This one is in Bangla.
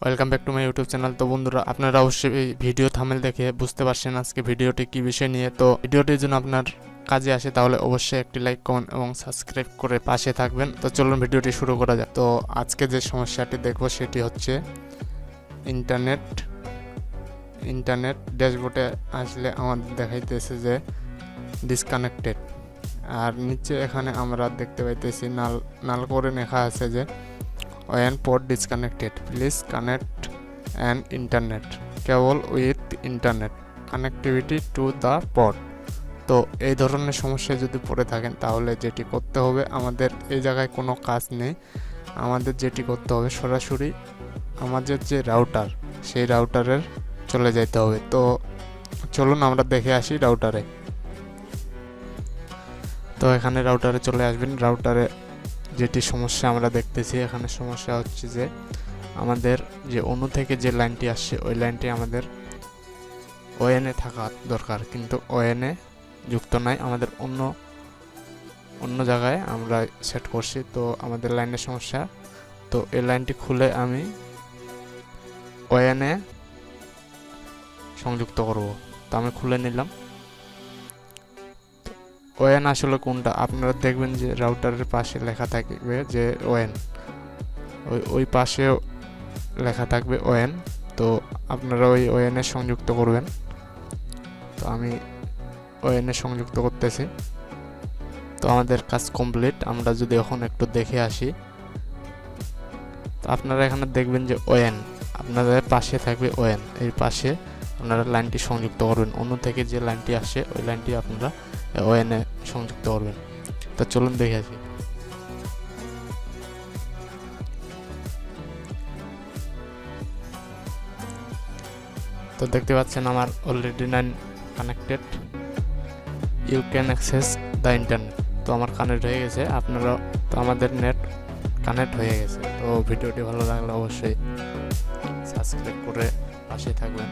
Welcome back to my YouTube channel. তো বন্ধুরা, আপনারা অবশ্যই এই ভিডিও থাম্বনেল দেখে বুঝতে পারছেন আজকে ভিডিওটি কি বিষয় নিয়ে। তো ভিডিওটির জন্য আপনার কাজে আসে তাহলে অবশ্যই একটি লাইক, কমেন্ট এবং সাবস্ক্রাইব করে পাশে থাকবেন। তো চলুন ভিডিওটি শুরু করা যাক। তো আজকে যে সমস্যাটি দেখব সেটি হচ্ছে ইন্টারনেট ড্যাশবোর্ডে আসলে আমাদের দেখাইতেছে যে ডিসকানেক্টেড, আর নিচে এখানে আমরা দেখতে পাইতেছি নাল করে লেখা আছে যে WAN port disconnected, please connect an internet cable with internet connectivity to the port। তো এই ধরনের সমস্যায় যদি পড়ে থাকেন তাহলে যেটি করতে হবে, আমাদের এই জায়গায় কোনো কাজ নেই। আমাদের যেটি করতে হবে, সরাসরি আমাদের যে রাউটার, সেই রাউটারের চলে যেতে হবে। তো চলুন আমরা দেখে আসি রাউটারে। তো এখানে রাউটারে চলে আসবেন। রাউটারে যেটি সমস্যা আমরা দেখতেছি, এখানে সমস্যা হচ্ছে যে আমাদের যে অণু থেকে যে লাইনটি আসছে ওই লাইনটি আমাদের ওএনএ থাকা দরকার, কিন্তু ওএনএ যুক্ত নাই, আমাদের অন্য জায়গায় আমরা সেট করছি। তো আমাদের লাইনের সমস্যা। তো এই লাইনটি খুলে আমি ওএনএ সংযুক্ত করব। তো আমি খুলে নিলাম। ওএন আসলে কোনটা আপনারা দেখবেন যে রাউটারের পাশে লেখা থাকবে যে ওএন, ওই পাশেও লেখা থাকবে ওএন। তো আপনারা ওই ওএনএ সংযুক্ত করবেন। তো আমি ওএনএ সংযুক্ত করতেছি। তো আমাদের কাজ কমপ্লিট। আমরা যদি এখন একটু দেখে আসি, তো আপনারা এখানে দেখবেন যে ওএন, আপনাদের পাশে থাকবে ওএন, এই পাশে আপনারা লাইনটি সংযুক্ত করবেন। অন্য থেকে যে লাইনটি আসে ওই লাইনটি আপনারা ওএনএ সংযুক্ত করবেন। তো চলুন দেখে আসি। তো দেখতে পাচ্ছেন আমার already 9 connected, you can access the internet. তো আমার কানেক্ট হয়ে গেছে, আপনারা, তো আমাদের নেট কানেক্ট হয়ে গেছে। তো ভিডিওটি ভালো লাগলে অবশ্যই সাবস্ক্রাইব করে পাশে থাকবেন।